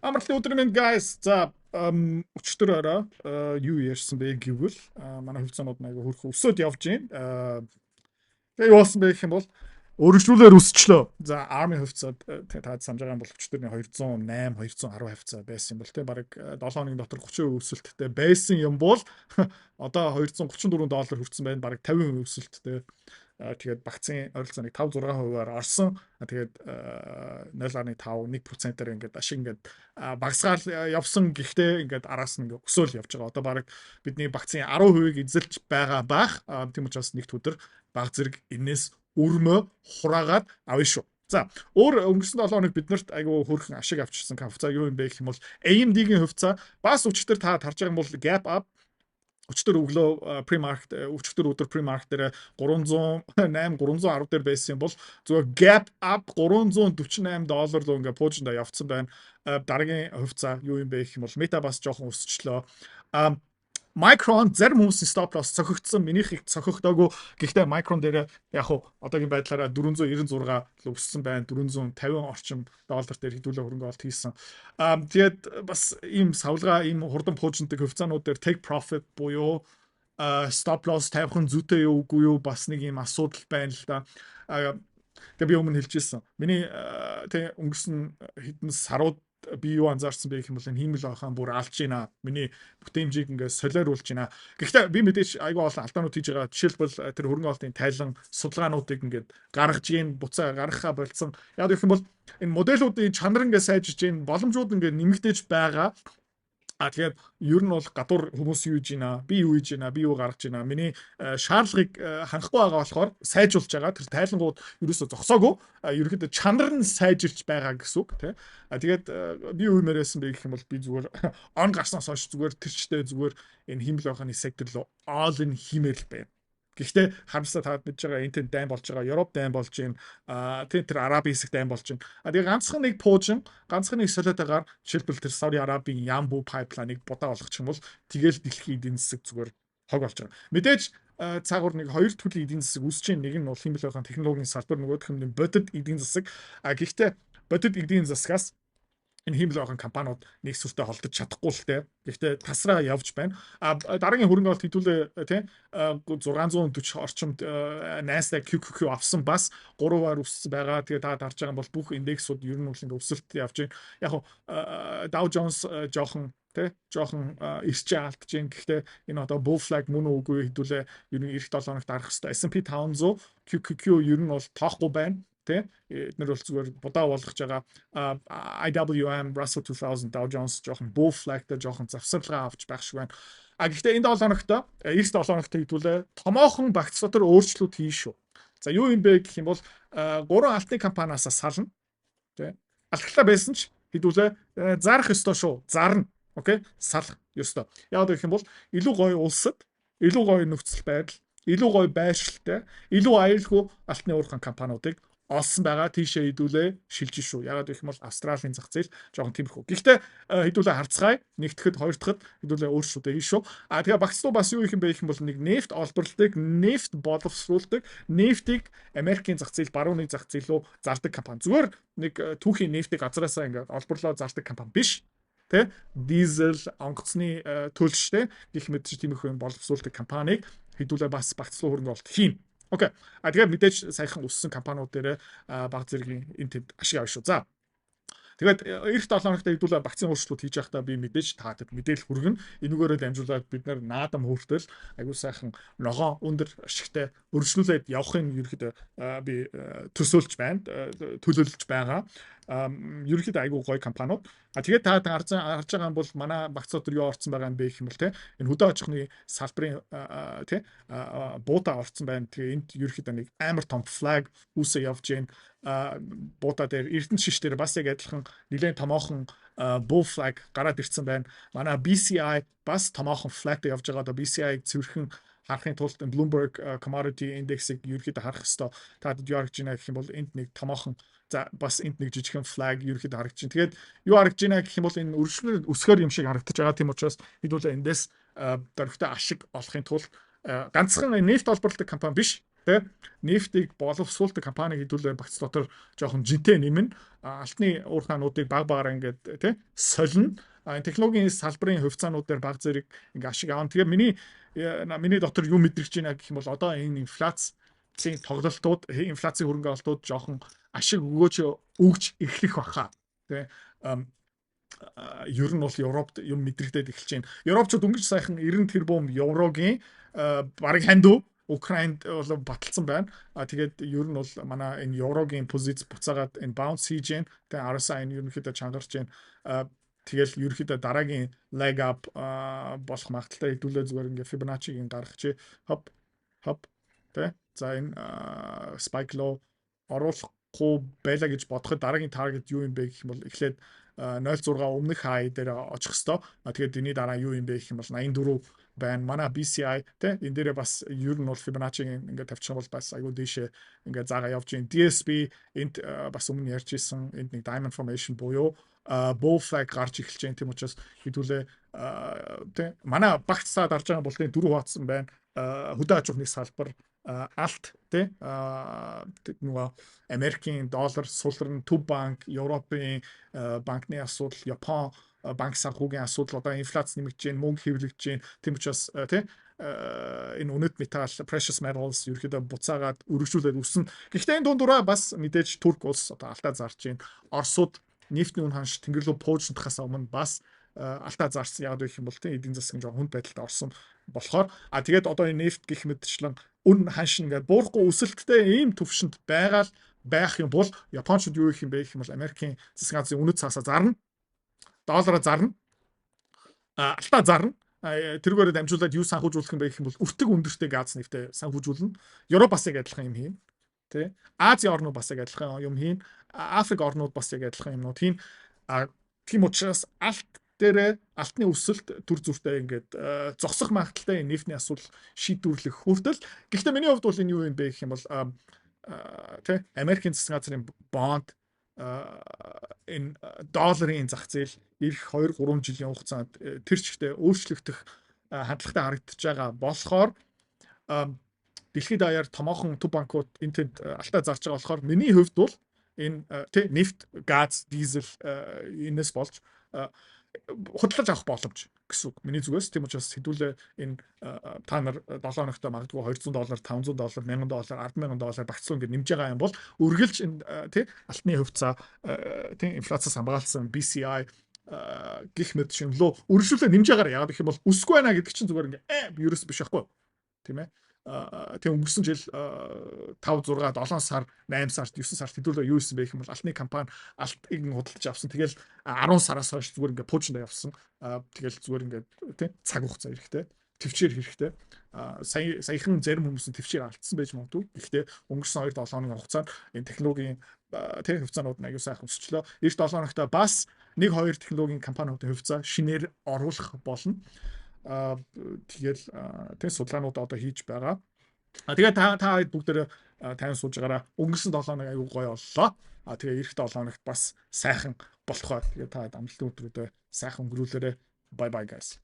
Амарлын өдөр минь guys. За өчтөр орой юу ярьсан бэ гэвэл манай хөлцөөнүүд нэг хөрх өсөд явж байна. Тэгээ юу болсон бэ гэх юм бол өргөжлүүлээр өсчлөө. За арми хөвцөд таад санаж байгаа юм бол өчтөрний 208 210 хавцаа байсан юм бол те бараг 7 хоногийн дотор 30% өсөлттэй байсан юм бол одоо $234 хүрсэн байна. Бараг 50% өсөлттэй. Тэгээд багцын ойролцоог 5-6%-аар орсон. Тэгээд 0.5 1%-аар ингээд ашиг ингээд багсгаал явсан. Гэхдээ ингээд араас нь ингээд өсөөл явж байгаа. Одоо баг бидний багцын 10%-ийг эзэлж байгаа бах. Тийм учраас нэгд өдөр баг зэрэг энэс өрмөө хураагаад авна шүү. За өөр өнгөрсөн 7 хоног биднэрт айгүй хөрхэн ашиг авчирсан хавцаа юу юм бэ гэх юм бол AMD-гийн хавцаа бас өчтөр та харж байгаа юм бол gap up өчтөр өглөө pre-market өчтөр өдөр pre-market дээр 308 310 дээр байсан юм бол зөвхөн gap up $348 руу ингээ пуужинда явцсан байна. Дараагийн хувьцаа юу юм бэ гэх юм бол Meta бас жоохон өсчлөө. Micron зарим хүмүүсийн stop loss цохигдсон, минийх их цохигдоогүй. Гэхдээ Micron дээр яг хуу одоогийн байдлаараа 496 л өссөн байна. 450 орчим доллар дээр хэдүүлээ хөрөнгө олт хийсэн. Тэгээд бас ийм савлгаа, ийм хурдан пуужиндаг хувьцаанууд дээр take profit буюу stop loss тавих нь зүйтэй юу үгүй юу бас нэг ийм асуудал байна л да. Тэгээд би өмнө хэлжсэн. Миний тэг өнгөрсөн хэдэн сарууд би юу анзаарсан бэ гэх юм бол энэ хиймэл байхаан бүр алж гинэ. Миний бүтээмжийг ингээд солиоруулж гинэ. Гэхдээ би мэдээж айгүй олон алдаанууд хийж байгаа. Жишээлбэл тэр хөрөнгө оолтын тайлан судалгаануудыг ингээд гаргаж гин, буцаа гаргахаа болцсон. Яг гэх юм бол энэ модельүүдийн чанар ингээд сайжирж гин, боломжууд ингээд нэмэгдэж байгаа. Тэгээд ер нь бол гадуур хүмүүс юу хийж байна, би юу хийж байна, би юу гаргаж байна. Миний шаардлагыг хангахгүй байгаа болохоор сайжруулж байгаа. Тэр тайлангууд ерөөсөө зогсоогүй. Ерөөхдөө чанар нь сайжирч байгаа гэсэн үг тий. Тэгээд би юу юмэрсэн бэ гэх юм бол би зүгээр он гарснаас хойш зүгээр тэрчтэй зүгээр энэ хиймэл байханы сектор руу all in хиймэл байна. Гэхдээ харамсаа таад мэдж байгаа энэ дайм болж байгаа, Европ дайм болж байна. Тэр Араби хэсэг дайм болж байна. Тэгээ ганцхан нэг пуужин, ганцхан нэг солиотойгоор жишээлбэл тэр Сауди Арабийн Ямбу пайплайныг будаа болгочих юм бол тэгэл дэлхийн эдийн засаг зүгээр хог болж байгаа. Мэдээж цаагуур нэг хоёр төрлийн эдийн засаг үүсэж байна. Нэг нь бол хиймэл байхын технологийн салбар, нөгөөх нь бодит эдийн засаг. Гэхдээ бодит эдийн засгаас энэ хиймэл байгаа компаниуд нэг сүртэй холдож чадахгүй л дээ. Гэхдээ тасраа явж байна. Дараагийн хөрөнгө оолт хэдүүлээ тий 640 орчимд Nasdaq QQQ авсан бас 3-аар өссөн байгаа. Тэгээ та харж байгаа бол бүх индексүүд ер нь бол ингээ өсөлт явж байна. Яг Dow Jones жоохон ирчээ алдж байна. Гэхдээ энэ одоо bull flag мөн үгүй хэдүүлээ ер нь эх 7 хоногт арах хэвээр S&P 500 QQQ ер нь бол тоохгүй байна. Тэ эднэр бол зүгээр будаа болгож байгаа IWM Russell 2000 Dow Jones жоохон bull flag-тай жоохон завсарлага авч байх шиг байна. Гэхдээ энэ 7 хоногт эрс 7 хоногт хэдүүлээ томоохон багц дотор өөрчлөлт хийн шүү. За юу юм бэ гэх юм бол 3 алтны компаниас сална. Тэ алхлаа байсан ч хэдүүлээ зарах ёстой шүү. Зарна. Окей? Салах ёстой. Яг гэх юм бол илүү гоё улсад, илүү гоё нөхцөл байдал, илүү гоё байршилтай, илүү аюулгүй алтны уурхайн компаниудыг олсон байгаа тийшээ хэдүүлээ шилжиж шүү. Ягаад гэх юм бол Австралийн зах зээл жоохон тиймэрхүү. Гэхдээ хэдүүлээ харцгаая. Нэгтгэхэд хоёр дахьад хэдүүлээ өөрчлөлтөө хийн шүү. Тэгээ багцлуу бас юу их юм бэ гэх юм бол нэг нефт олборлдог, нефт боловсруулдаг, нефтийг Америкийн зах зээл, барууны зах зээл рүү зардаг компани. Зүгээр нэг түүхийн нефтийг газараасаа ингээд олборлоо зардаг компани биш. Тэ дизель онгоцны төлштэй гэх мэт тиймэрхүү боловсруулдаг компанийг хэдүүлээ бас багцлуу хөрөнгө оолт хийн. Окей. Тэгээд мэдээж саяхан өссөн компаниуд дээр баг зэргийн энэ тэнд ашиг авах шүү. За. Тэгээд эх 7 хоногт хэдүүлээ багцын өөрчлөлт хийж байхдаа би мэдээж таадад мэдээлэл хүргэн энүүгээрээ дамжуулаад бид нар наадам хүртэл аягүй сайхан ногоо өндөр ашигтай өргөжлүүлээд явахын ерөөхдөө би төсөөлж байна. Төлөвлөж байгаа. Ерөөхдөө аягүй гоё компаниуд. Тэгээд та харж байгаа юм бол манай багц дотор юу орсон байгаа юм бэ гэх юм бол те энэ хөдөө аж ахуйн салбарын те буута орсон байна. Тэгээ энд ерөөхдөө нэг амар том флаг үүсээ явж гин буута дээр Эрдэнэ шиш дээр бас яг адилхан нэлээд томоохон bull flag гараад ирсэн байна. Манай BCI бас томоохон flag явж байгаа. Одоо BCI-г цэвэрхэн харахын тулд Bloomberg Commodity Index-ийг ерөөхдөө харах хэвээр таад юу харж байна гэх юм бол энд нэг томоохон за бас энд нэг жижигхэн flag ерөөхдөө харагдаж байна. Тэгээд юу харагдаж байна гэх юм бол энэ өргөжлөл өсгөр юм шиг харагдаж байгаа. Тийм учраас хэдүүлээ эндээс дөрөвтэй ашиг олохын тулд ганцхан нефт олборлдог компани биш. Тэ нефтийг боловсруулдаг компани хэдүүлээ багц дотор жоохон жинтэй нэмнэ. Алтны уурхаануудыг баг багаар ингээд тэ солино. Технологийн салбарын хувьцаанууд дээр баг зэрэг ингээ ашиг аавна. Тэгээ миний дотор юу мэдрэгч байна гэх юм бол одоо энэ инфляцийн тоглолтууд, инфляцийн хөрөнгө оруулалтууд жоохон ашиг өгж эхлэх баха. Тэ ер нь бол Европт юм мэдрэгдээд эхэлж байна. Европчууд өнгөрч сайхан 90 тэрбум еврогийн бараг хандив Украинд бол баталсан байна. Тэгээд ер нь бол манай энэ еврогийн позиц буцаагаад энэ bounce хийж байна. Тэгээд RSI энэ ерөнхийдөө чангарч байна. Тэгэл ерөнхийдөө дараагийн leg up болох магадaltaй хэдүүлээ зүгээр ингээ Fibonacci-гийн гаргах хоп тэ. За энэ spike low оруулахгүй байлаа гэж бодоход дараагийн target юу юм бэ гэх юм бол эхлээд 0.6 өмнөх хай дээр очих хэвээр. Тэгээд энэ дараа юу юм бэ гэх юм бол 84 байна. Манай BCI тэ энэ дээрээ бас ер нь бол Fibonacci-гийн ингээд тавьчих бол бас аюу дээшээ ингээд заагаа явж байна. DSP энд бас өмнө ярьж исэн энд нэг diamond formation буюу bull flag гарч эхэлж байна. Тийм учраас хэдүүлээ тэ манай багцаа дарж байгаа бол тийм дөрөв хуваацсан байна. Хөдөө аж ахуйн салбар алт тэ нөгөө Америкийн доллар сулрын төв банк, Европын банкны асуудал, Япон банк санхүүгийн асуудал, одоо инфляц нэмэгдэж байна, мөнгө хэвлэгдэж байна. Тийм учраас тэ энэ үнэт металл, precious metals ерөөдөө буцаагаад өргөжүүлээд өснө. Гэхдээ энэ дундураа бас мэдээж Турк улс одоо алдаа зарж байна. Оросууд нефтний үн ханш тэнгэр рүү пууждахаас өмнө бас алдаа зарсан. Яг гэх юм бол тэ эдийн засгийн жоо хүнд байдалд орсон болохоор тэгээд одоо энэ нефт гэх мэтчлэн үн ханш ингээд буурахгүй өсөлттэй ийм төвшөнд байгаа байх юм бол Япончууд юу гэх юм бэ гэх юм бол Америкийн засгийн газрын үнэт цаасаа зарна. Доллараа зарна. Алтаа зарна. Тэрүүгээр дамжуулаад юу санхүүжүүлэх юм бэ гэх юм бол өртөг өндөртэй газ нефтэ санхүүжүүлнэ. Европ бас яг адилхан юм хийн. Тэ. Азийн орнууд бас яг адилхан юм хийн. Африк орнууд бас яг адилхан юмнууд хийн. Тийм учраас алт дээрээ алтны өсөлт төр зүртэй ингээд зогсох магадaltaй нефтний асуудал шийдвэрлэх хүртэл. Гэхдээ миний хувьд бол энэ юу юм бэ гэх юм бол тэ Америкийн засгийн газрын бонд энэ долларын зах зээл ирэх 2-3 жилийн хугацаанд тэр чигтээ өөрчлөгдөх хандлагатай харагдаж байгаа болохоор дэлхийд даяар томоохон төв банкуд энтэнд алтаа зарж байгаа болохоор миний хувьд бол энэ тэ нефт, газ, дизель энэс болж худалдаж авах боломж гэсэн үг. Миний зүгээс тийм учраас хэдүүлээ энэ та нар 7 хоногт магадгүй $200, $500, $1000, $10,000 багцлуу ингэ нэмж байгаа юм бол үргэлж энэ тий алтны хувьцаа тий инфляцаас хамгаалсан BCI гих мэт шимлөө үргэлжлүүлээ нэмж байгаараа яагаад гэх юм бол өсөхгүй байна гэдэг чинь зүгээр ингэ ерөөс биш байхгүй тийм ээ. Тийм өнгөрсөн жил 5 6 7 сар 8 сард 9 сард хэдүүлээ юу исэн бэ гэх юм бол алтны компани алтыг худалдаж авсан. Тэгэл 10 сараас хойш зүгээр ингээ пуужинд явсан. Тэгэл зүгээр ингээ тийм цаг хугацаа хэрэгтэй. Төвчээр хэрэгтэй. Саяхан зарим хүмүүс нь төвчээр алдсан байж магадгүй. Гэхдээ өнгөрсөн 2-7 хоногийн хугацаанд энэ технологийн тийм хувьцаанууд нь аюу сайхан өсчлөө. Эх 7 хоногт бас 1-2 технологийн компаниудын хувьцаа шинээр оруулах болно. Тэгэл тэг судалгаанууд одоо хийж байгаа. Тэгээд та бүгдээ тань сууж байгаараа өнгөрсөн 7 хоног аюу гоё боллоо. Тэгээ эх 7 хоногт бас сайхан болохоо. Тэгээ та амралтын өдрүүдэд сайхан өнгөрүүлээрэй. Bye bye guys.